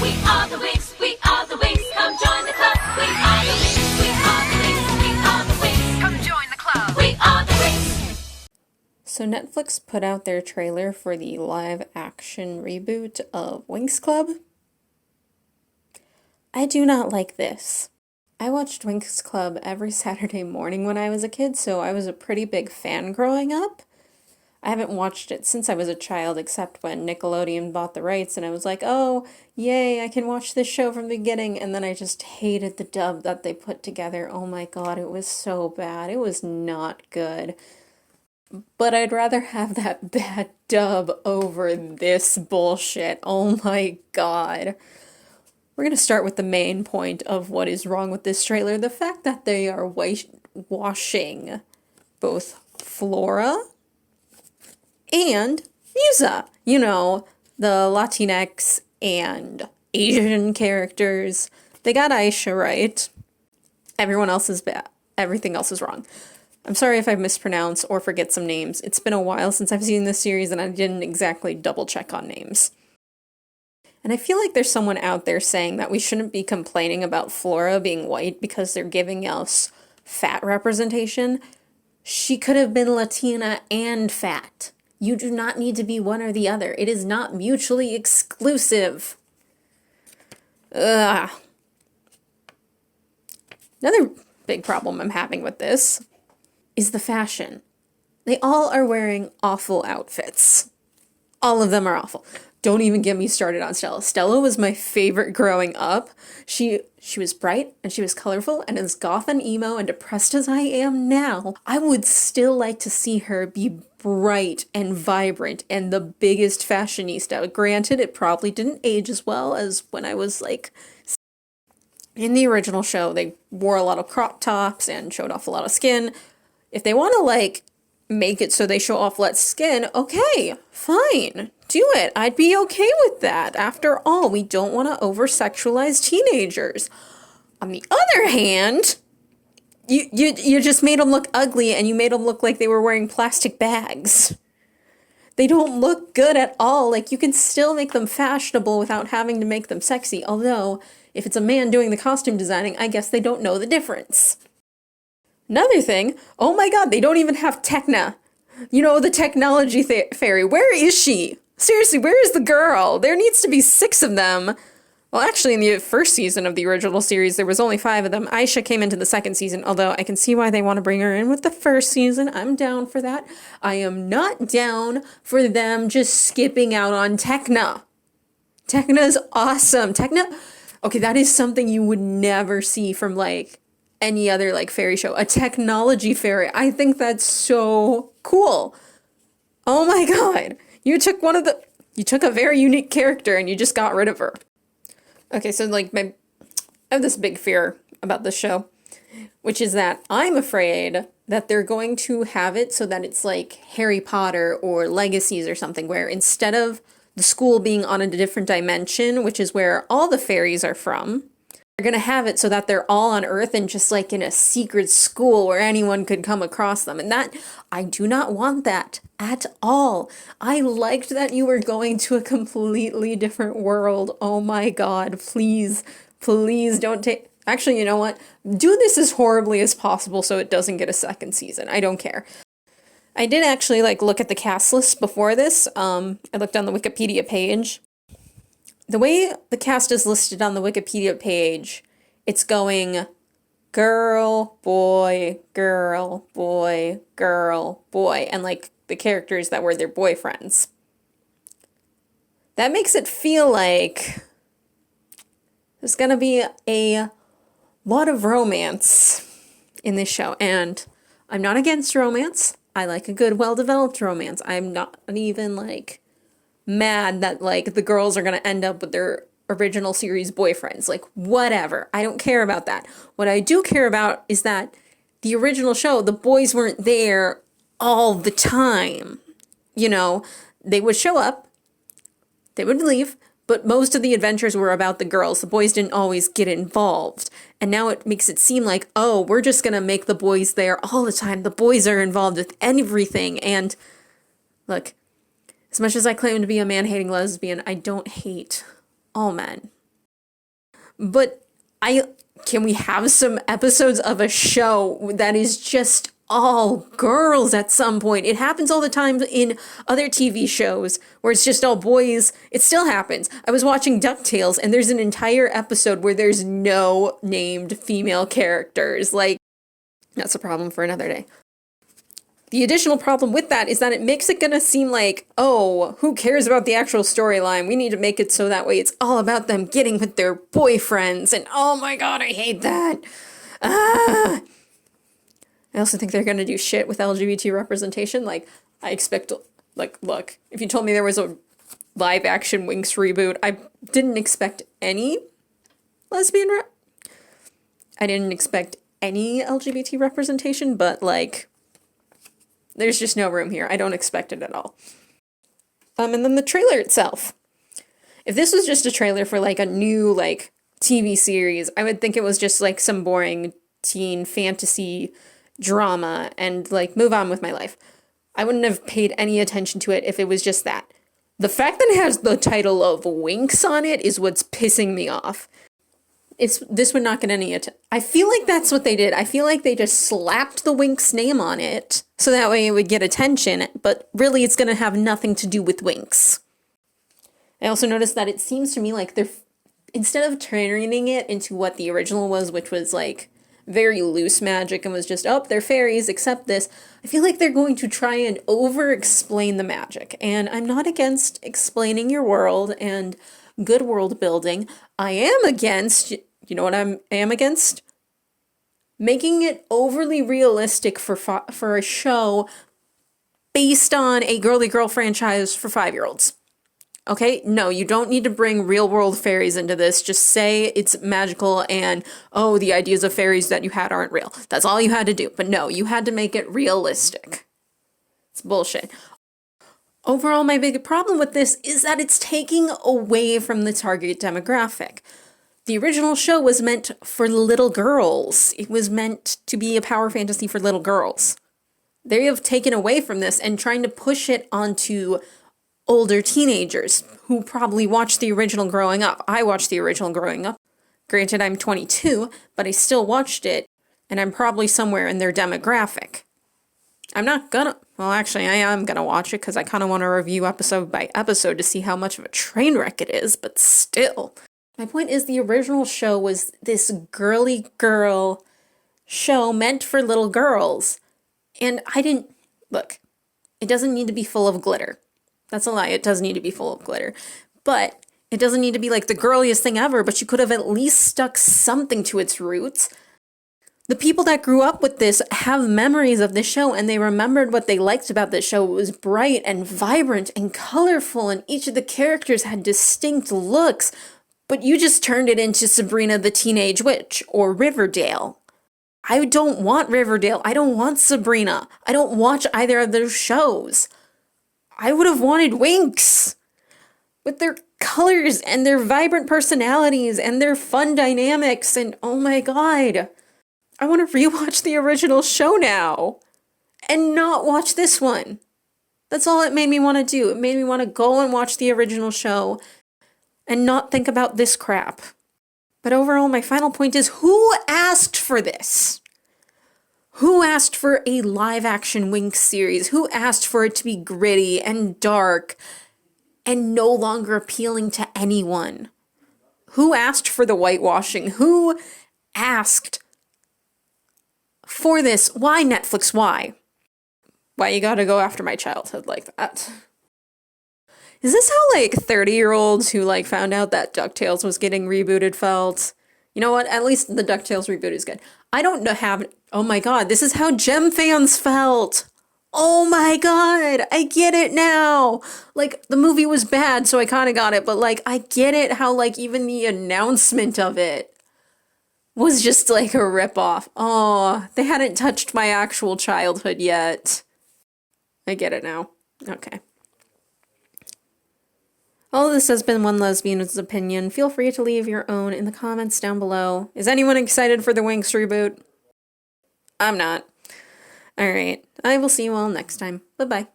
We are the Winx, we are the Winx, come join the club. We are the Winx, we are the Winx, we are the Winx, come join the club. We are the Winx. So Netflix put out their trailer for the live-action reboot of Winx Club. I do not like this. I watched Winx Club every Saturday morning when I was a kid, so I was a pretty big fan growing up. I haven't watched it since I was a child, except when Nickelodeon bought the rights, and I was like, oh, yay, I can watch this show from the beginning, and then I just hated the dub that they put together. Oh my god, it was so bad. It was not good. But I'd rather have that bad dub over this bullshit. Oh my god. We're going to start with the main point of what is wrong with this trailer. The fact that they are washing both Flora and Musa. You know, the Latinx and Asian characters. They got Aisha right. Everyone else is bad. Everything else is wrong. I'm sorry if I mispronounce or forget some names. It's been a while since I've seen this series and I didn't exactly double check on names. And I feel like there's someone out there saying that we shouldn't be complaining about Flora being white because they're giving us fat representation. She could have been Latina and fat. You do not need to be one or the other. It is not mutually exclusive. Ugh. Another big problem I'm having with this is the fashion. They all are wearing awful outfits. All of them are awful. Don't even get me started on Stella. Stella was my favorite growing up. She was bright and she was colorful, and as goth and emo and depressed as I am now, I would still like to see her be bright and vibrant and the biggest fashionista. Granted, it probably didn't age as well as when I was like... In the original show, they wore a lot of crop tops and showed off a lot of skin. If they want to, like, make it so they show off less skin, okay, fine. Do it. I'd be okay with that. After all, we don't want to over-sexualize teenagers. On the other hand, you just made them look ugly and you made them look like they were wearing plastic bags. They don't look good at all. Like, you can still make them fashionable without having to make them sexy. Although, if it's a man doing the costume designing, I guess they don't know the difference. Another thing, oh my god, they don't even have Techna. You know, the technology fairy. Where is she? Seriously, where is the girl? There needs to be 6 of them. Well, actually, in the first season of the original series, there was only 5 of them. Aisha came into the second season, although I can see why they want to bring her in with the first season. I'm down for that. I am not down for them just skipping out on Techna. Techna's awesome. Techna, okay, that is something you would never see from, like, any other, like, fairy show. A technology fairy. I think that's so cool. Oh my god. You took a very unique character and you just got rid of her. Okay, so, like, I have this big fear about this show, which is that I'm afraid that they're going to have it so that it's like Harry Potter or Legacies or something, where instead of the school being on a different dimension, which is where all the fairies are from, they're going to have it so that they're all on Earth and just like in a secret school where anyone could come across them. And that, I do not want that at all. I liked that you were going to a completely different world. Oh my god, please, please don't take... Actually, you know what? Do this as horribly as possible so it doesn't get a second season. I don't care. I did actually like look at the cast list before this. I looked on the Wikipedia page. The way the cast is listed on the Wikipedia page, it's going girl, boy, girl, boy, girl, boy, and like the characters that were their boyfriends. That makes it feel like there's gonna be a lot of romance in this show, and I'm not against romance. I like a good, well-developed romance. I'm not even like mad that like the girls are gonna end up with their original series boyfriends. Like, whatever. I don't care about that. What I do care about is that the original show, the boys weren't there all the time. You know, they would show up, they would leave, but most of the adventures were about the girls. The boys didn't always get involved. And now it makes it seem like, oh, we're just gonna make the boys there all the time. The boys are involved with everything. And look, as much as I claim to be a man-hating lesbian, I don't hate all men. But can we have some episodes of a show that is just all girls at some point? It happens all the time in other TV shows where it's just all boys. It still happens. I was watching DuckTales and there's an entire episode where there's no named female characters. Like, that's a problem for another day. The additional problem with that is that it makes it gonna seem like, oh, who cares about the actual storyline? We need to make it so that way it's all about them getting with their boyfriends, and oh my god, I hate that. Ah! I also think they're gonna do shit with LGBT representation. Like, I expect, like, look, if you told me there was a live action Winx reboot, I didn't expect any lesbian I didn't expect any LGBT representation, but, like, there's just no room here. I don't expect it at all. And then the trailer itself. If this was just a trailer for, like, a new, like, TV series, I would think it was just, like, some boring teen fantasy drama and, like, move on with my life. I wouldn't have paid any attention to it if it was just that. The fact that it has the title of Winx on it is what's pissing me off. This would not get any attention. I feel like that's what they did. I feel like they just slapped the Winx name on it so that way it would get attention, but really it's going to have nothing to do with Winx. I also noticed that it seems to me like they're, instead of turning it into what the original was, which was like very loose magic and was just, oh, they're fairies, accept this, I feel like they're going to try and over-explain the magic. And I'm not against explaining your world and good world building. I am against, you know what I am against? Making it overly realistic for a show based on a girly girl franchise for 5-year-olds. Okay? No, you don't need to bring real world fairies into this. Just say it's magical and, oh, the ideas of fairies that you had aren't real. That's all you had to do. But no, you had to make it realistic. It's bullshit. Overall, my big problem with this is that it's taking away from the target demographic. The original show was meant for little girls. It was meant to be a power fantasy for little girls. They have taken away from this and trying to push it onto older teenagers who probably watched the original growing up. I watched the original growing up. Granted, I'm 22, but I still watched it, and I'm probably somewhere in their demographic. I'm not gonna, well, actually, I am gonna watch it because I kind of want to review episode by episode to see how much of a train wreck it is, but still. My point is the original show was this girly girl show meant for little girls. And look, it doesn't need to be full of glitter. That's a lie, it does need to be full of glitter. But it doesn't need to be like the girliest thing ever, but you could have at least stuck something to its roots. The people that grew up with this have memories of this show and they remembered what they liked about this show. It was bright and vibrant and colorful and each of the characters had distinct looks. But you just turned it into Sabrina the Teenage Witch or Riverdale. I don't want Riverdale. I don't want Sabrina. I don't watch either of those shows. I would have wanted Winx with their colors and their vibrant personalities and their fun dynamics and oh my god. I want to rewatch the original show now and not watch this one. That's all it made me want to do. It made me want to go and watch the original show and not think about this crap. But overall, my final point is, who asked for this? Who asked for a live-action Winx series? Who asked for it to be gritty and dark and no longer appealing to anyone? Who asked for the whitewashing? Who asked for this? Why, Netflix? Why? Why you gotta go after my childhood like that? Is this how, like, 30-year-olds who, like, found out that DuckTales was getting rebooted felt? You know what? At least the DuckTales reboot is good. I don't have... Oh my god, this is how Gem fans felt! Oh my god, I get it now! Like, the movie was bad, so I kinda got it, but, like, I get it how, like, even the announcement of it was just, like, a ripoff. Oh, they hadn't touched my actual childhood yet. I get it now. Okay. All of this has been one lesbian's opinion. Feel free to leave your own in the comments down below. Is anyone excited for the Winx reboot? I'm not. Alright, I will see you all next time. Bye-bye.